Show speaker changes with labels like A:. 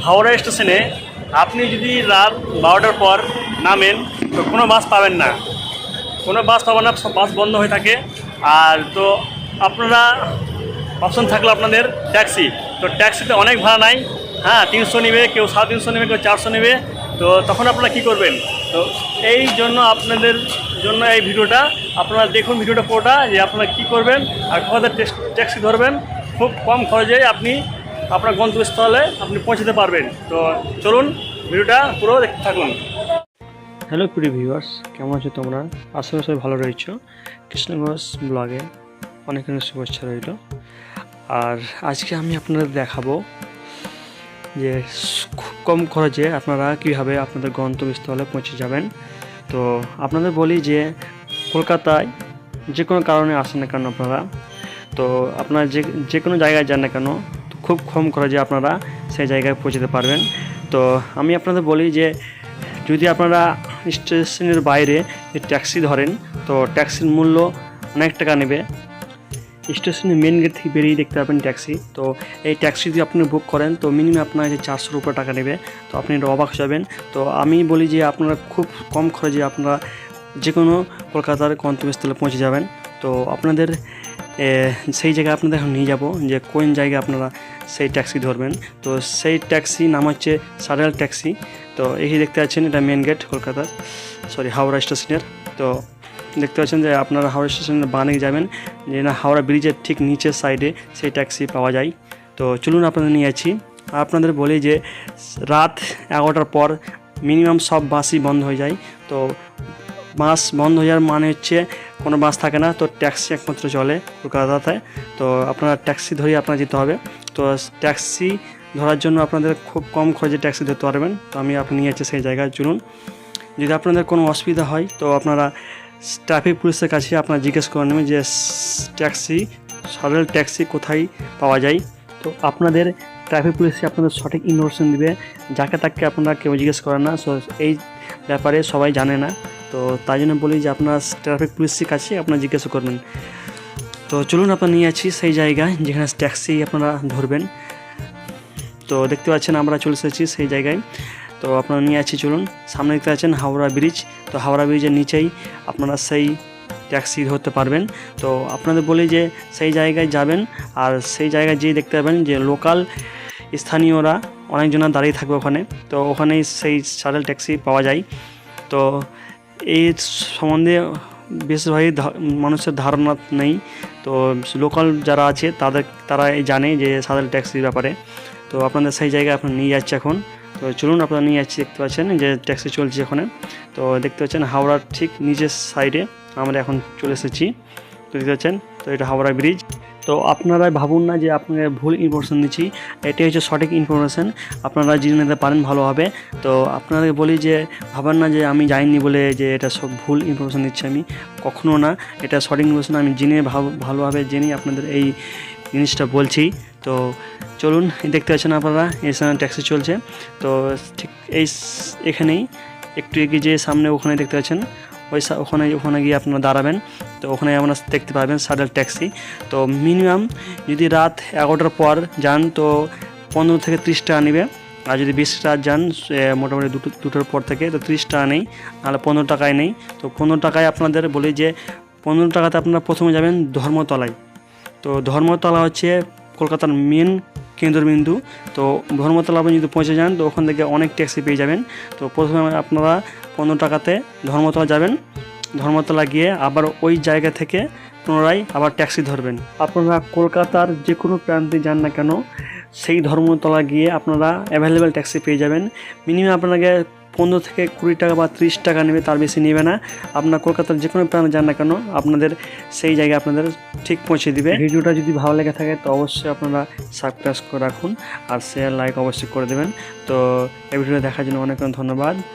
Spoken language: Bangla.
A: হাওড়া স্টেশনে আপনি যদি রাত 12টার পর নামেন তো কোনো বাস পাবেন না, কোনো বাস পাবেন না, সব বাস বন্ধ হয়ে থাকে। আর তো আপনারা অপশন থাকলো আপনাদের ট্যাক্সি, তো ট্যাক্সিতে অনেক ভাড়া নাই। হ্যাঁ, 300 নেবে, কেউ 350 নেবে, কেউ 400 নেবে। তো তখন আপনারা কী করবেন? তো এই জন্য আপনাদের জন্য এই ভিডিওটা, আপনারা দেখুন ভিডিওটা পুরোটা, যে আপনারা কী করবেন আর কোথায় ট্যাক্সি ধরবেন। খুব কম খরচে আপনি আপনার গন্তব্যস্থলে আপনি পৌঁছতে পারবেন। তো চলুন ভিডিওটা পুরো দেখতে থাকুন। হ্যালো প্রিয় ভিউয়ার্স, কেমন আছো তোমরা? আশা করি সবাই ভালো রয়েছো। কৃষ্ণগঞ্জ ব্লগে অনেক অনেক শুভেচ্ছা রইল। আর আজকে আমি আপনাদের দেখাবো যে খুব কম খরচে আপনারা কীভাবে আপনাদের গন্তব্যস্থলে পৌঁছে যাবেন। তো আপনাদের বলি যে কলকাতায় যে কোনো কারণে আসেন না কেন আপনারা, তো আপনারা যে কোনো জায়গায় যান না কেন, খুব কম খরচে আপনারা সেই জায়গায় পৌঁছতে পারবেন। তো আমি আপনাদের বলি যে যদি আপনারা স্টেশনের বাইরে ট্যাক্সি ধরেন তো ট্যাক্সির মূল্য অনেক টাকা নেবে। স্টেশনের মেন গেট থেকে বেরিয়ে দেখতে পাবেন ট্যাক্সি। তো এই ট্যাক্সি যদি আপনি বুক করেন তো মিনিমাম আপনার 400 উপরে টাকা নেবে। তো আপনি এটা অবাক যাবেন। তো আমি বলি যে আপনারা খুব কম খরচে আপনারা যে কোনো কলকাতার গন্তব্যস্থলে পৌঁছে যাবেন। তো আপনাদের সেই জায়গায় আপনাদের এখন নিয়ে যাব যে কোন জায়গায় আপনারা সেই ট্যাক্সি ধরবেন। তো সেই ট্যাক্সি নাম হচ্ছে সারেল ট্যাক্সি। তো এই দেখতে পাচ্ছেন এটা মেন গেট কলকাতার, হাওড়া স্টেশনের। তো দেখতে পাচ্ছেন যে আপনারা হাওড়া স্টেশনের বানে যাবেন, যে না হাওড়া ব্রিজের ঠিক নিচের সাইডে সেই ট্যাক্সি পাওয়া যায়। তো চলুন আপনাদের নিয়ে যাচ্ছি। আপনাদের বলি যে রাত 11টার পর মিনিমাম সব বাসই বন্ধ হয়ে যায়। তো বাস বন্ধ হয়ে যাওয়ার মানে হচ্ছে কোনো বাস থাকে না, তো ট্যাক্সি একমাত্র চলে কলকাতাতে। তো আপনারা ট্যাক্সি ধরেই আপনারা যেতে হবে। তো ট্যাক্সি ধরার জন্য আপনাদের খুব কম খরচে ট্যাক্সি ধরতে পারবেন। তো আমি আপনি নিয়ে যাচ্ছি সেই জায়গায়। চলুন, যদি আপনাদের কোনো অসুবিধা হয় তো আপনারা ট্রাফিক পুলিশের কাছে আপনারা জিজ্ঞেস করে নেবেন যে ট্যাক্সি, সারেল ট্যাক্সি কোথায় পাওয়া যায়। তো আপনাদের ট্রাফিক পুলিশে আপনাদের সঠিক ইনফরমেশন দিবে, যাকে তাকে আপনারা কেউ জিজ্ঞেস করেন না। সো এই ব্যাপারে সবাই জানে না, তো তাই জন্য বলি যে আপনার ট্রাফিক পুলিশের কাছে আপনারা জিজ্ঞাসা করবেন। তো চলুন আপনারা নিয়ে যাচ্ছি সেই জায়গায় যেখানে ট্যাক্সি আপনারা ধরবেন। তো দেখতে পাচ্ছেন আমরা চলে এসেছি সেই জায়গায়। তো আপনারা নিয়ে যাচ্ছি, চলুন। সামনে দেখতে পাচ্ছেন হাওড়া ব্রিজ। তো হাওড়া ব্রিজের নিচেই আপনারা সেই ট্যাক্সি ধরতে পারবেন। তো আপনাদের বলি যে সেই জায়গায় যাবেন, আর সেই জায়গায় যেয়ে দেখতে পাবেন যে লোকাল স্থানীয়রা অনেকজনা দাঁড়িয়ে থাকবে ওখানে। তো ওখানেই সেই সারেল ট্যাক্সি পাওয়া যায়। তো এই সম্বন্ধে বেশিরভাগই মানুষের ধারণা নেই। তো লোকাল যারা আছে তারা জানে যে সারেল ট্যাক্সির ব্যাপারে। তো আপনাদের সেই জায়গায় আপনারা নিয়ে যাচ্ছে এখন। তো চলুন আপনারা নিয়ে যাচ্ছি। দেখতে পাচ্ছেন যে ট্যাক্সি চলছে ওখানে। তো দেখতে পাচ্ছেন হাওড়ার ঠিক নিচের সাইডে আমরা এখন চলে এসেছি। তো দেখতে পাচ্ছেন, তো এটা হাওড়া ব্রিজ। তো আপনারা ভাবুন না যে আপনাকে ভুল ইনফরমেশন দিচ্ছি, এটাই হচ্ছে সঠিক ইনফরমেশন, আপনারা জেনে নিতে পারেন ভালোভাবে। তো আপনাদের বলি যে ভাবেন না যে আমি জানিনি বলে যে এটা সব ভুল ইনফরমেশন দিচ্ছি, আমি কখনো না। এটা সঠিক ইনফরমেশন আমি জেনে ভালোভাবে জেনে আপনাদের এই জিনিসটা বলছি। তো চলুন, দেখতে পাচ্ছেন আপনারা এই সময় ট্যাক্সি চলছে। তো ঠিক এখানেই একটু এগিয়ে যে সামনে ওখানে দেখতে পাচ্ছেন ওখানে গিয়ে আপনারা দাঁড়াবেন। তো ওখানে আপনারা দেখতে পাবেন সারেল ট্যাক্সি। তো মিনিমাম যদি রাত 11টার পর যান তো 15 থেকে 30 টাকা নেবে। আর যদি বেশি রাত যান মোটামুটি দুটোর পর থেকে তো 30 টাকা নেই, নাহলে 15 টাকায় নেই। তো 15 টাকায় আপনাদের বলি যে 15 টাকাতে আপনারা প্রথমে যাবেন ধর্মতলায়। তো ধর্মতলা হচ্ছে কলকাতার মেন কেন্দ্রবিন্দু। তো ধর্মতলা আপনি যদি পৌঁছে যান তো ওখান থেকে অনেক ট্যাক্সি পেয়ে যাবেন। তো প্রথমে আপনারা 15 টাকাতে ধর্মতলা যাবেন। ধর্মতলা গিয়ে আবার ওই জায়গা থেকে পুনরায় আবার ট্যাক্সি ধরবেন। আপনারা কলকাতার যে কোনো প্রান্তে যান না কেন সেই ধর্মতলা গিয়ে আপনারা অ্যাভেলেবেল ট্যাক্সি পেয়ে যাবেন। মিনিমাম আপনাকে 15 থেকে 20 টাকা বা 30 টাকা নেবে, তার বেশি নেবে না। আপনার কলকাতার যে কোনো প্রান্তে যান না কেন আপনাদের সেই জায়গায় আপনাদের ঠিক পৌঁছে দিবে। ভিডিওটা যদি ভালো লেগে থাকে তো অবশ্যই আপনারা সাবস্ক্রাইব করে রাখুন, আর শেয়ার লাইক অবশ্যই করে দেবেন। তো এই ভিডিওটা দেখার জন্য অনেক অনেক ধন্যবাদ।